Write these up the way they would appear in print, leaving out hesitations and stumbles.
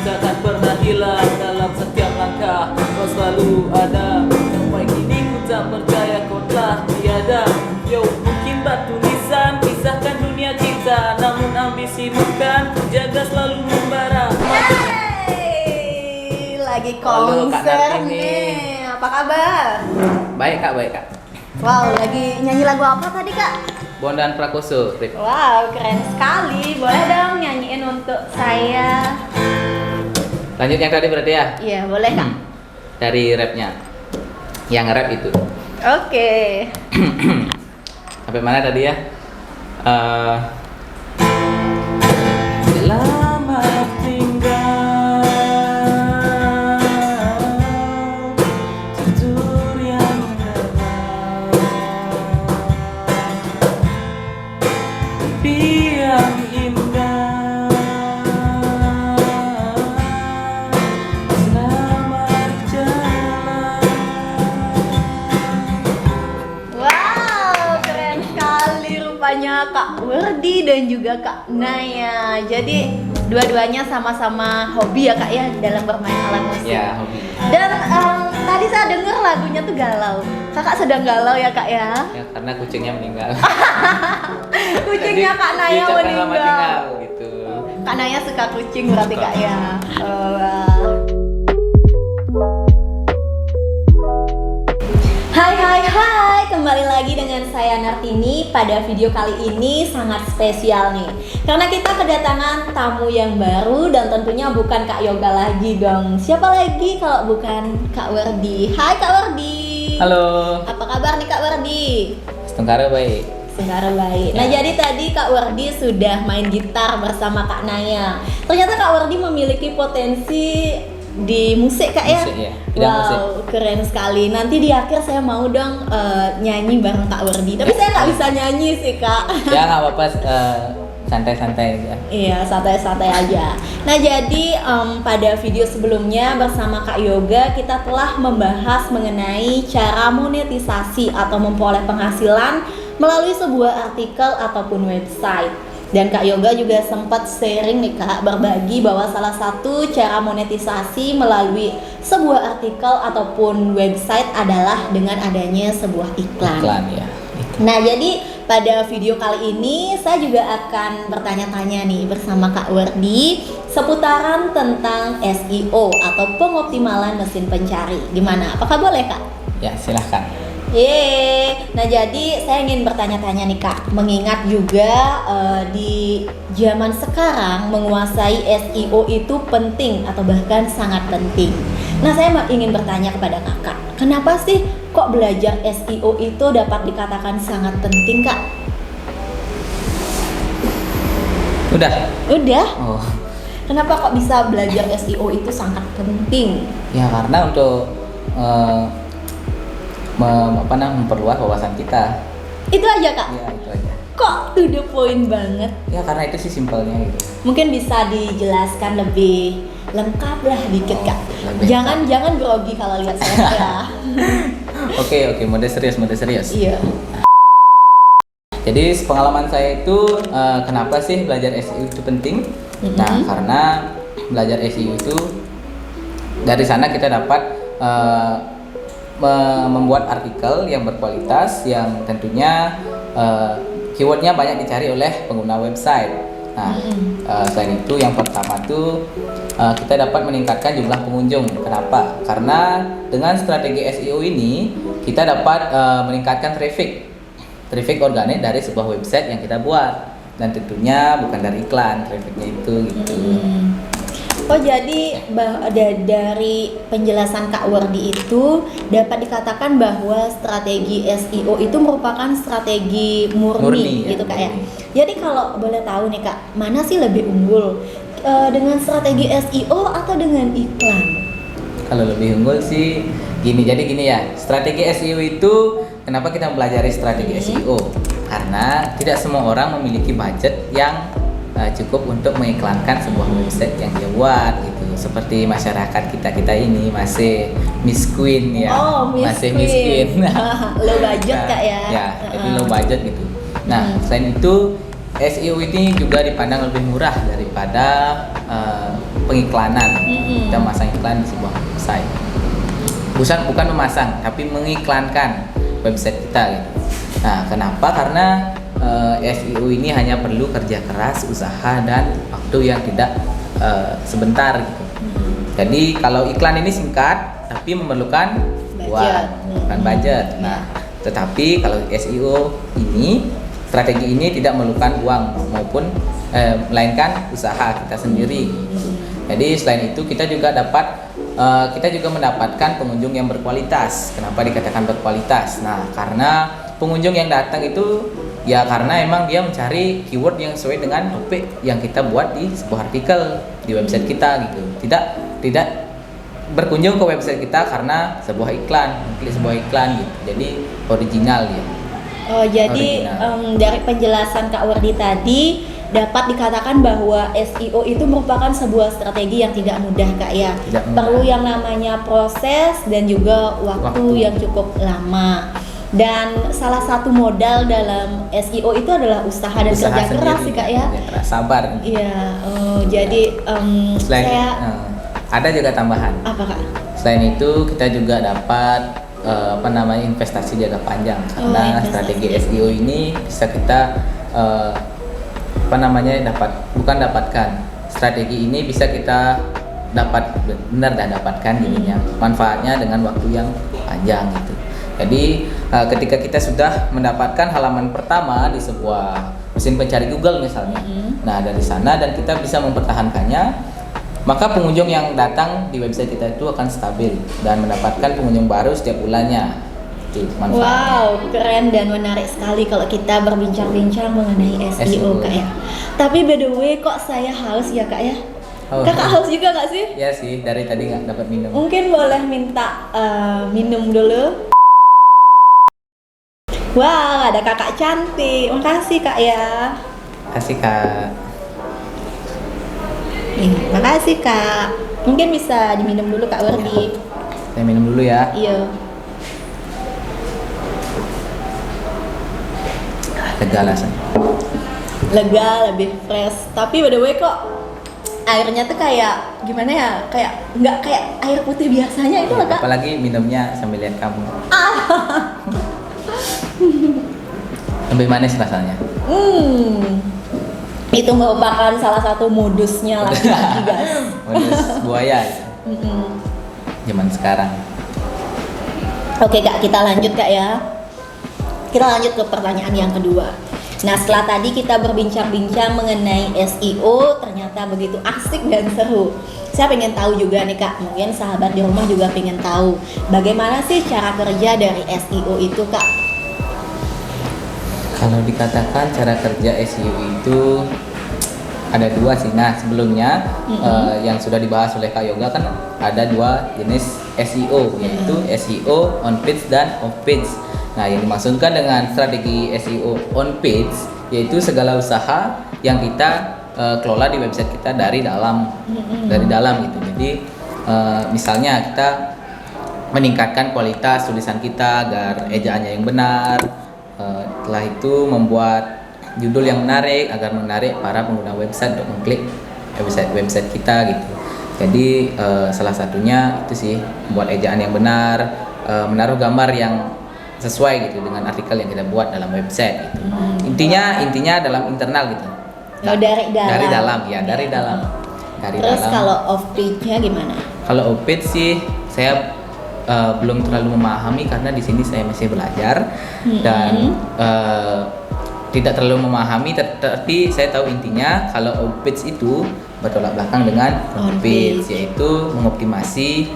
takkan pernah hilang dalam setiap langkah. Kau selalu ada, sampai kini ku tak percaya kau telah tiada. Yo, mungkin batu nisan pisahkan dunia kita, namun ambisi bukan ku jaga selalu membara. Hey, lagi Halo, Kak konser Nartini. nih. Apa kabar? Baik kak, baik kak. Wow, lagi nyanyi lagu apa tadi kak? Bondan Prakoso, Rip. Wow, keren sekali. Boleh dong nyanyiin untuk saya? Lanjut yang tadi berarti ya? Iya, boleh kak. Dari rapnya, yang rap itu. Oke. Sampai mana tadi ya? Selamat tinggal, tutur yang tenang, mimpi yang indah. Selamat jalan. Wow, keren sekali rupanya Kak Werdi dan juga Kak Naya. Jadi dua-duanya sama-sama hobi ya Kak ya dalam bermain alat musik. Ya, hobi. Dan tadi saya dengar lagunya tuh galau. Kakak sedang galau ya Kak ya? Ya, karena kucingnya meninggal. Kucingnya Kak Naya Diucapkan selamat meninggal. tinggal gitu. Kak Naya suka kucing berarti Kak ya? Wah. Hai, kembali lagi dengan saya Nartini. Pada video kali ini sangat spesial nih, karena kita kedatangan tamu yang baru dan tentunya bukan Kak Yoga lagi dong. Siapa lagi kalau bukan Kak Werdi? Hai Kak Werdi. Halo. Apa kabar nih Kak Werdi? Setengkara baik. Sekarang baik. Nah, Ya. jadi tadi Kak Werdi sudah main gitar bersama Kak Naya. Ternyata Kak Werdi memiliki potensi di musik Kak ya? Musik, ya. Bidang Wow, musik. keren sekali. Nanti di akhir saya mau dong nyanyi bareng Kak Werdi. Tapi saya nggak bisa nyanyi sih Kak. Ya nggak apa-apa, santai-santai aja. Iya, santai-santai aja. Nah, jadi pada video sebelumnya bersama Kak Yoga kita telah membahas mengenai cara monetisasi atau memperoleh penghasilan melalui sebuah artikel ataupun website. Dan Kak Yoga juga sempat sharing nih Kak, berbagi bahwa salah satu cara monetisasi melalui sebuah artikel ataupun website adalah dengan adanya sebuah iklan. Iklan ya. Nah, jadi pada video kali ini saya juga akan bertanya-tanya nih bersama Kak Werdi seputaran tentang SEO atau pengoptimalan mesin pencari. Gimana? Apakah boleh Kak? Ya silahkan. Yeay. Nah, jadi saya ingin bertanya-tanya nih Kak, mengingat juga di zaman sekarang menguasai SEO itu penting atau bahkan sangat penting. Nah, saya ingin bertanya kepada Kakak, kenapa sih kok belajar SEO itu dapat dikatakan sangat penting Kak? Udah. Udah? Oh. Kenapa kok bisa belajar SEO itu sangat penting? Ya karena untuk memperluas wawasan kita. Itu aja Kak? Ya itu aja. Kok to the point banget? Ya karena itu sih simpelnya gitu. Mungkin bisa dijelaskan lebih lengkap lah dikit Kak. lebih Jangan grogi kalau lihat saya ya. Oke, mode serius. Iya. Jadi pengalaman saya itu kenapa sih belajar SEO itu penting? Nah karena belajar SEO itu dari sana kita dapat membuat artikel yang berkualitas yang tentunya keywordnya banyak dicari oleh pengguna website. Nah selain itu yang pertama tuh kita dapat meningkatkan jumlah pengunjung. Kenapa? Karena dengan strategi SEO ini kita dapat meningkatkan traffic organik dari sebuah website yang kita buat, dan tentunya bukan dari iklan trafficnya itu gitu. Oh, jadi dari penjelasan Kak Werdi itu dapat dikatakan bahwa strategi SEO itu merupakan strategi murni gitu ya, Kak ya. murni. Jadi kalau boleh tahu nih Kak, mana sih lebih unggul dengan strategi SEO atau dengan iklan? Kalau lebih unggul sih gini ya, strategi SEO itu kenapa kita mempelajari strategi SEO? Karena tidak semua orang memiliki budget yang cukup untuk mengiklankan sebuah website yang dia buat gitu. Seperti masyarakat kita ini masih miskin ya. Oh, masih miskin. Low budget Kak ya. Ya, jadi low budget gitu. Nah, selain itu SEO ini juga dipandang lebih murah daripada pengiklanan. Kita memasang iklan di sebuah website. Bukan memasang, tapi mengiklankan website kita gitu. Nah, kenapa? Karena SEO ini hanya perlu kerja keras, usaha, dan waktu yang tidak sebentar gitu. Jadi kalau iklan ini singkat, tapi memerlukan uang, bukan budget. Nah, tetapi kalau SEO ini, strategi ini tidak memerlukan uang maupun melainkan usaha kita sendiri. Jadi selain itu kita juga mendapatkan pengunjung yang berkualitas. Kenapa dikatakan berkualitas? Nah, karena pengunjung yang datang itu ya karena emang dia mencari keyword yang sesuai dengan topik yang kita buat di sebuah artikel di website kita gitu. Tidak berkunjung ke website kita karena sebuah iklan, klik sebuah iklan gitu. Jadi original dia. Oh, jadi dari penjelasan Kak Wardi tadi dapat dikatakan bahwa SEO itu merupakan sebuah strategi yang tidak mudah, Kak ya. Perlu yang namanya proses dan juga waktu yang cukup lama. Dan salah satu modal dalam SEO itu adalah usaha dan kerja keras sih, Kak ya. Sabar. Iya. Jadi selain ada juga tambahan. Apa, Kak? Selain itu kita juga dapat investasi jangka panjang karena strategi SEO ini bisa kita dapatkan strategi ini bisa kita dapatkan jadinya manfaatnya dengan waktu yang panjang gitu. Jadi ketika kita sudah mendapatkan halaman pertama di sebuah mesin pencari Google misalnya, nah dari sana dan kita bisa mempertahankannya, maka pengunjung yang datang di website kita itu akan stabil dan mendapatkan pengunjung baru setiap bulannya. Itu manfaatnya. Wow, keren dan menarik sekali kalau kita berbincang-bincang mengenai SEO, Kak ya. Tapi by the way, kok saya haus ya, Kak ya? Kakak haus juga nggak sih? Iya sih, dari tadi nggak dapat minum. Mungkin boleh minta minum dulu. Wow, ada kakak cantik. Makasih, Kak ya. Makasih, Kak. Makasih, Kak. Mungkin bisa diminum dulu, Kak Wardi. Saya minum dulu ya. Iya. Lega rasanya. Lega, lebih fresh. Tapi by the way kok airnya tuh kayak gimana ya? Kayak nggak kayak air putih biasanya itu loh, Kak. Apalagi minumnya sambil lihat kamu. Lebih manis rasanya. Itu merupakan salah satu modusnya laki-laki, guys. Modus buaya itu. Zaman sekarang. Oke, Kak, kita lanjut, Kak ya. Kita lanjut ke pertanyaan yang kedua. Nah, setelah tadi kita berbincang-bincang mengenai SEO, ternyata begitu asik dan seru. Saya pengen tahu juga nih, Kak, mungkin sahabat di rumah juga pengen tahu bagaimana sih cara kerja dari SEO itu, Kak? Kalau dikatakan cara kerja SEO itu ada dua sih. Nah, sebelumnya yang sudah dibahas oleh Kak Yoga kan ada dua jenis SEO, yaitu SEO on page dan off page. Nah, yang dimaksudkan dengan strategi SEO on page yaitu segala usaha yang kita kelola di website kita dari dalam gitu. Jadi misalnya kita meningkatkan kualitas tulisan kita agar ejaannya yang benar. Setelah itu membuat judul yang menarik agar menarik para pengguna website untuk mengklik website kita gitu. Jadi salah satunya itu sih membuat ejaan yang benar, menaruh gambar yang sesuai gitu dengan artikel yang kita buat dalam website gitu. Intinya dalam internal gitu. Nah, dari dalam. Dari dalam. Terus kalau off page-nya gimana? Kalau off page sih saya belum terlalu memahami karena di sini saya masih belajar dan tidak terlalu memahami, tapi saya tahu intinya kalau off page itu bertolak belakang dengan on page, yaitu mengoptimasi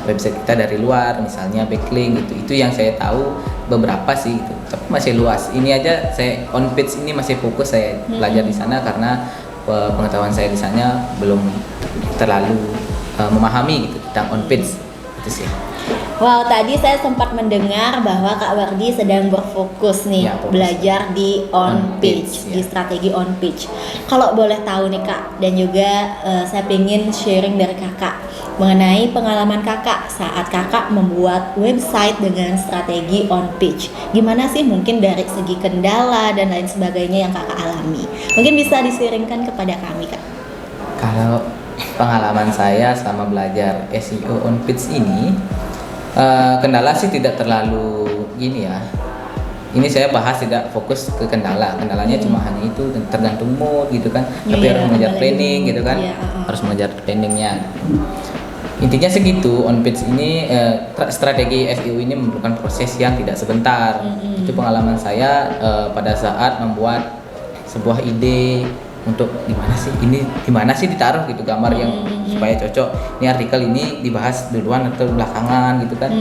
website kita dari luar, misalnya backlink gitu. Itu yang saya tahu beberapa sih gitu. Tapi masih luas. Ini aja saya on page ini masih fokus saya belajar di sana karena pengetahuan saya di sana belum terlalu memahami gitu tentang on page itu sih. Wow, tadi saya sempat mendengar bahwa Kak Wardi sedang berfokus nih belajar di on page, di strategi on page. Kalau boleh tahu nih Kak, dan juga saya pengen sharing dari Kakak mengenai pengalaman Kakak saat Kakak membuat website dengan strategi on page. Gimana sih mungkin dari segi kendala dan lain sebagainya yang Kakak alami? Mungkin bisa di-sharingkan kepada kami, Kak. Kalau pengalaman saya selama belajar SEO on page ini, kendala sih tidak terlalu gini ya. Ini saya bahas tidak fokus ke kendala. Kendalanya cuma hanya itu, tergantung mood gitu kan. Tapi Iya, harus mengejar kembali planning mood, gitu kan. iya, Harus mengejar planningnya. Intinya segitu. On page ini strategi SEO ini memerlukan proses yang tidak sebentar. Itu pengalaman saya pada saat membuat sebuah ide untuk dimana sih ditaruh gitu gambar yang supaya cocok. Ini artikel ini dibahas duluan atau belakangan gitu kan.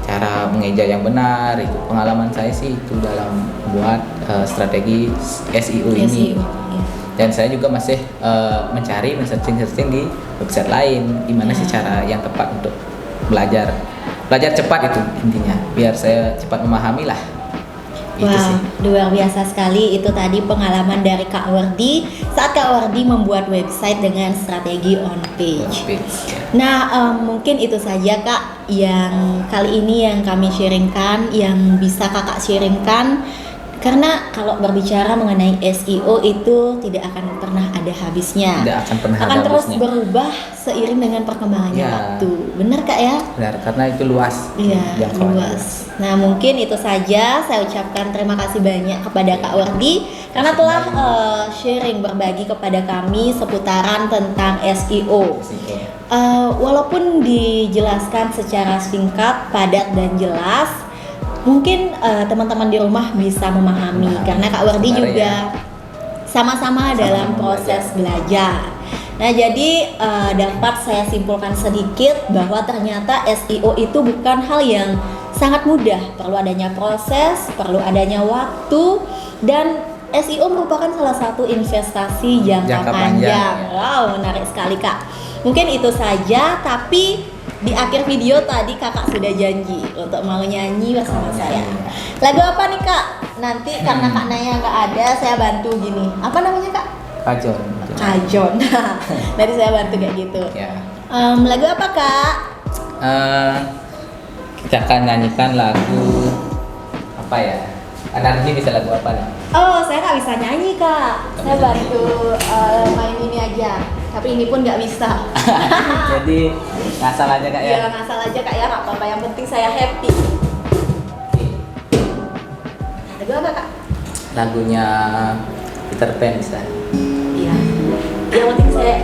Cara mengeja yang benar itu pengalaman saya sih itu dalam membuat strategi SEO ini. SEO, iya. Dan saya juga masih mencari searching di website lain gimana sih cara yang tepat untuk belajar cepat itu intinya biar saya cepat memahami lah. Itu Wah, sih. luar biasa sekali itu tadi pengalaman dari Kak Wardi saat Kak Wardi membuat website dengan strategi on page. Nah, mungkin itu saja Kak yang kali ini yang kami sharingkan, yang bisa Kakak sharingkan. Karena kalau berbicara mengenai SEO itu tidak akan pernah ada habisnya. Tidak akan pernah ada terus habisnya. berubah seiring dengan perkembangannya Ya. waktu. Benar Kak ya? Benar, karena itu luas. Iya, jangkauannya luas. Nah, mungkin itu saja. Saya ucapkan terima kasih banyak kepada Kak Wardi karena telah sharing berbagi kepada kami seputaran tentang SEO. Walaupun dijelaskan secara singkat, padat dan jelas, mungkin teman-teman di rumah bisa memahami karena Kak Wardi Sebenarnya juga sama-sama dalam proses belajar. Nah, jadi dapat saya simpulkan sedikit bahwa ternyata SEO itu bukan hal yang sangat mudah. Perlu adanya proses, perlu adanya waktu, dan SEO merupakan salah satu investasi jangka panjang. Wow, menarik sekali Kak. Mungkin itu saja, tapi di akhir video tadi Kakak sudah janji untuk mau nyanyi bersama saya. Lagu apa nih Kak? Nanti karena Kak Naya nggak ada, saya bantu gini. Apa namanya Kak? Kajon. Kajon. Nanti saya bantu kayak gitu. Ya. Lagu apa Kak? Kita akan nyanyikan lagu apa ya? Nanti bisa lagu apa nih? Oh, saya nggak bisa nyanyi Kak. Saya bantu main ini aja. Tapi ini pun nggak bisa. Jadi ngasal aja Kak ya. Ya ngasal aja Kak ya, nggak apa-apa. Yang penting saya happy. Lagu apa Kak? Lagunya Peter Pan bisa. Iya. Yang penting saya